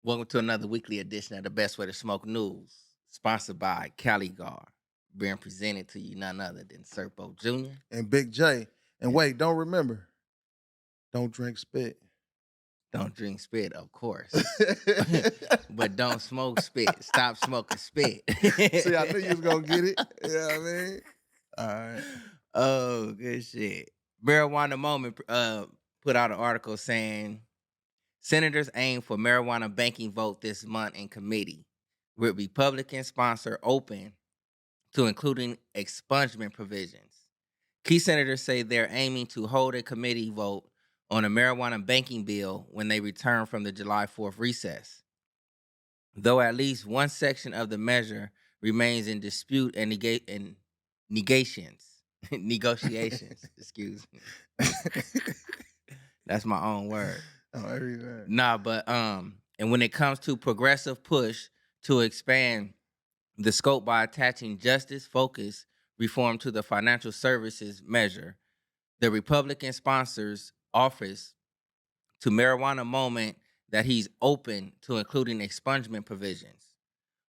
Welcome to another weekly edition of the Best Way to Smoke News, sponsored by Caligar, being presented to you none other than Serpo Jr. And Big J. And And wait, don't remember, don't drink spit. don't drink spit, of course. But don't smoke spit. Stop smoking spit. See, I knew you was gonna get it. You know what I mean? All right. Oh, good shit. Marijuana Moment put out an article saying senators aim for marijuana banking vote this month in committee, with Republican sponsor open to including expungement provisions. Key senators say they're aiming to hold a committee vote on a marijuana banking bill when they return from the July 4th recess. Though at least one section of the measure remains in dispute and negations, negotiations, excuse me. That's my own word. Oh, everything. Nah, but and when it comes to progressive push to expand the scope by attaching justice focus reform to the financial services measure, the Republican sponsors office to marijuana moment that he's open to including expungement provisions.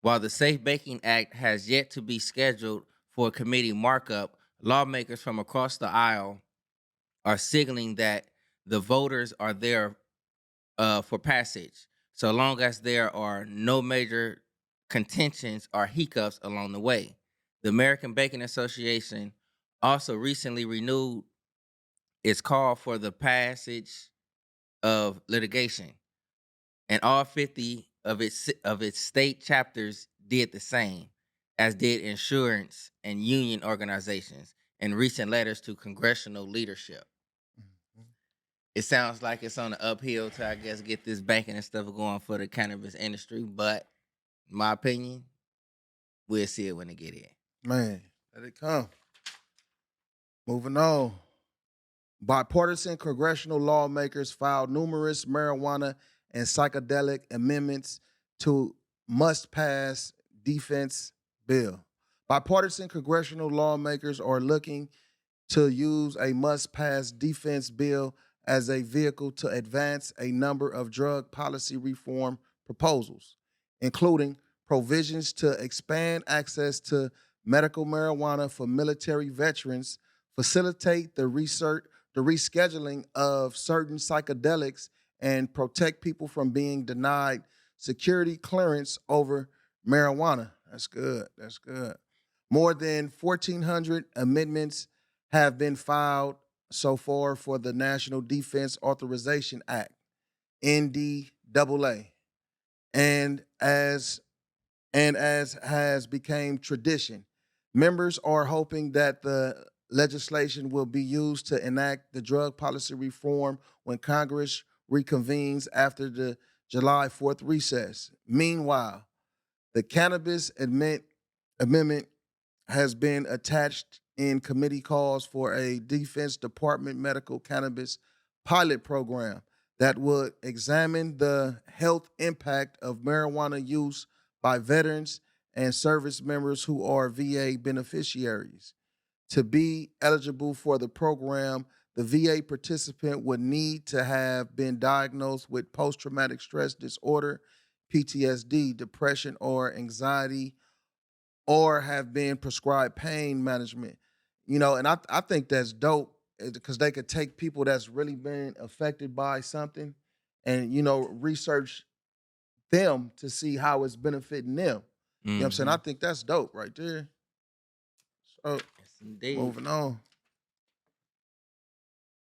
While the Safe Banking Act has yet to be scheduled for a committee markup, lawmakers from across the aisle are signaling that the voters are there for passage, so long as there are no major contentions or hiccups along the way. The American Baking Association also recently renewed its call for the passage of litigation, and all 50 of its state chapters did the same, as did insurance and union organizations in recent letters to congressional leadership. Mhm. It sounds like it's on the uphill to, I guess, get this banking and stuff going for the cannabis industry. But in my opinion, we'll see it when it get in. Man, let it come. Moving on. Bipartisan congressional lawmakers filed numerous marijuana and psychedelic amendments to must pass defense bill. Bipartisan congressional lawmakers are looking to use a must pass defense bill as a vehicle to advance a number of drug policy reform proposals, including provisions to expand access to medical marijuana for military veterans, facilitate the rescheduling of certain psychedelics, and protect people from being denied security clearance over marijuana. That's good. That's good. More than 1,400 amendments have been filed so far for the National Defense Authorization Act, NDAA, and as as has become tradition, members are hoping that the legislation will be used to enact the drug policy reform when Congress reconvenes after the July 4th recess. Meanwhile, the amendment has been attached in committee calls for a Defense Department medical cannabis pilot program that would examine the health impact of marijuana use by veterans and service members who are VA beneficiaries. To be eligible for the program, the VA participant would need to have been diagnosed with post traumatic stress disorder, PTSD, depression, or anxiety, or have been prescribed pain management. And I think that's dope because they could take people that's really been affected by something and, research them to see how it's benefiting them. You know what I'm saying? Mm-hmm. I think that's dope right there. So Yes, indeed. moving on.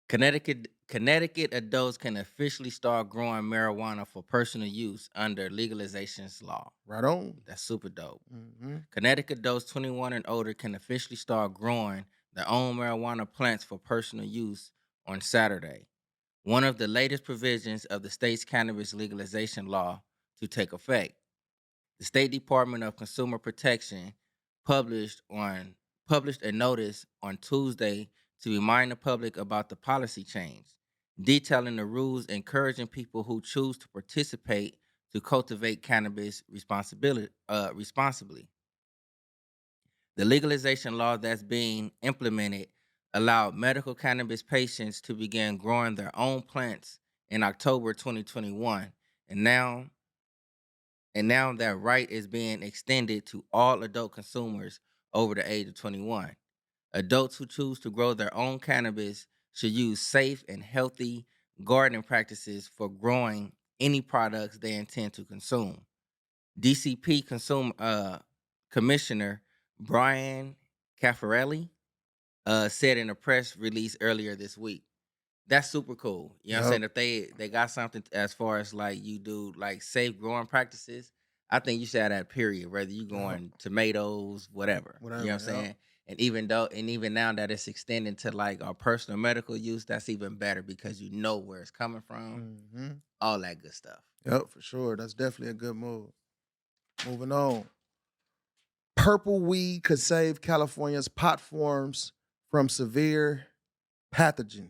Connecticut adults can officially start growing marijuana for personal use under legalization's law. Right on. That's super dope. Hmm. Connecticut adults 21 and older can officially start growing their own marijuana plants for personal use on Saturday, one of the latest provisions of the state's cannabis legalization law to take effect. The State Department of Consumer Protection published on published a notice on Tuesday to remind the public about the policy change, detailing the rules encouraging people who choose to participate to cultivate cannabis responsibly. The legalization law that's being implemented allowed medical cannabis patients to begin growing their own plants in October 2021, and now And now that right is being extended to all adult consumers over the age of 21. Adults who choose to grow their own cannabis should use safe and healthy gardening practices for growing any products they intend to consume. DCP Commissioner Brian Caffarelli said in a press release earlier this week. That's super cool. You know what I'm saying? Yep. If they got something as far as like you do like safe growing practices, I think you should have that period, whether you Yep. going tomatoes, whatever. You know what I'm Whatever. Yep. saying? And even now that it's extending to like our personal medical use, that's even better because you know where it's coming from, Mm-hmm. all that good stuff. Yep, for sure. That's definitely a good move. Moving on. Purple weed could save California's pot forms from severe pathogen.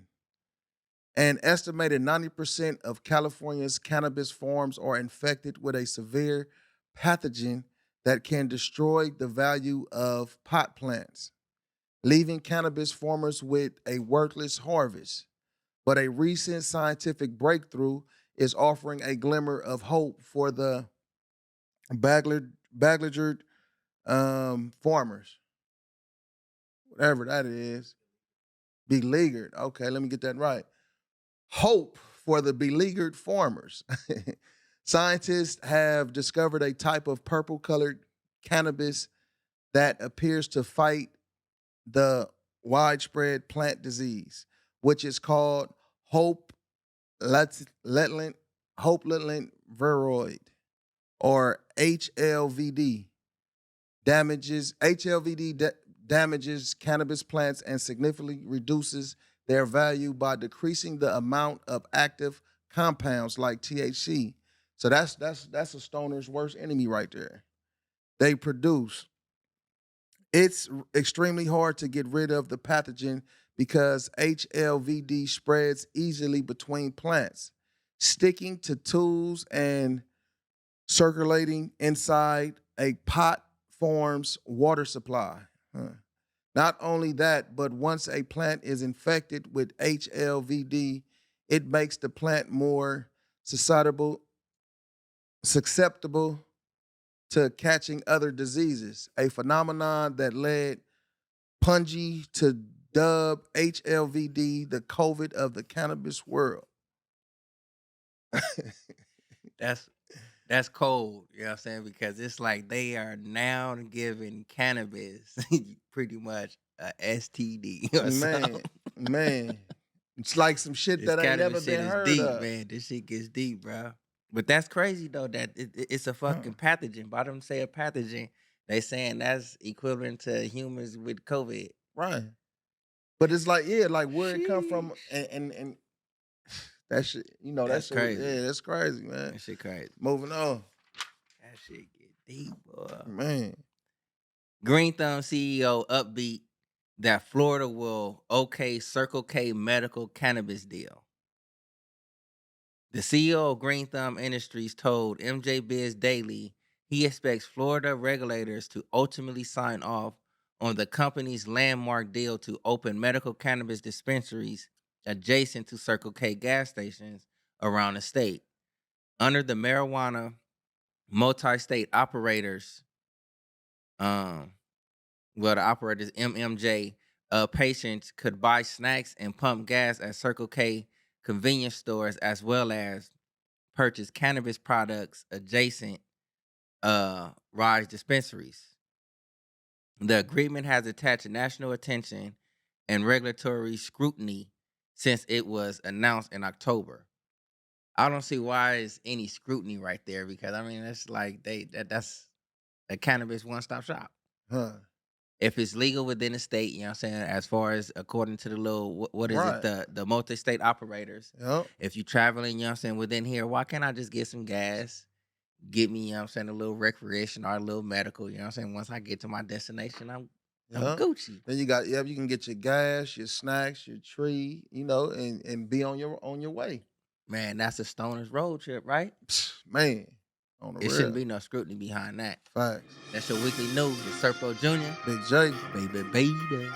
An estimated 90% of California's cannabis farms are infected with a severe pathogen that can destroy the value of pot plants, leaving cannabis farmers with a worthless harvest. But a recent scientific breakthrough is offering a glimmer of hope for the Baglegered farmers, whatever that is. Beleaguered. Okay, let me get that right. Hope for the beleaguered farmers. Scientists have discovered a type of purple colored cannabis that appears to fight the widespread plant disease, which is called Hope Letland Viroid, or HLVD. Damages cannabis plants and significantly reduces their value by decreasing the amount of active compounds like THC. So that's a stoner's worst enemy right there. They produce. It's extremely hard to get rid of the pathogen because HLVD spreads easily between plants, sticking to tools and circulating inside a pot forms water supply. Huh. Not only that, but once a plant is infected with HLVD, it makes the plant more susceptible to catching other diseases, a phenomenon that led Punji to dub HLVD the COVID of the cannabis world. That's that's cold, you know what I'm saying? Because it's like they are now giving cannabis pretty much a STD or Man, something. man. It's like some shit This that ain't never cannabis shit been is heard deep, of. man. This shit gets deep, bro. But that's crazy though that it's a Huh. fucking pathogen. By them say a pathogen, they saying that's equivalent to humans with COVID. Right. But it's like, yeah, like where it come from Sheesh. and that shit, that That's shit, crazy. yeah, that's crazy, man. That shit crazy. Moving on. That shit get deep, boy. Man. Green Thumb CEO upbeat that Florida will okay Circle K medical cannabis deal. The CEO of Green Thumb Industries told MJ Biz Daily he expects Florida regulators to ultimately sign off on the company's landmark deal to open medical cannabis dispensaries adjacent to Circle K gas stations around the state. Under the marijuana multi-state operators, um, the operators MMJ, patients could buy snacks and pump gas at Circle K convenience stores as well as purchase cannabis products adjacent Raj dispensaries. The agreement has attached national attention and regulatory scrutiny since it was announced in October. I don't see why it's any scrutiny right there because I mean that's like that's a cannabis one-stop shop. Huh. If it's legal within the state, you know what I'm saying, as far as according to the little what is it, Right. the multi-state operators. Yep. If you traveling, you know what I'm saying, within here, why can't I just get some gas? Get me, you know what I'm saying, a little recreation or a little medical, you know what I'm saying? Once I get to my destination, I'm Yep. Gucci. Then you can get your gas, your snacks, your tree, and be on your way. Man, that's a stoner's road trip, right? Man, on the It shouldn't real. be no scrutiny behind that. Facts. That's your weekly news with Serpo Jr. Big J. Baby, baby.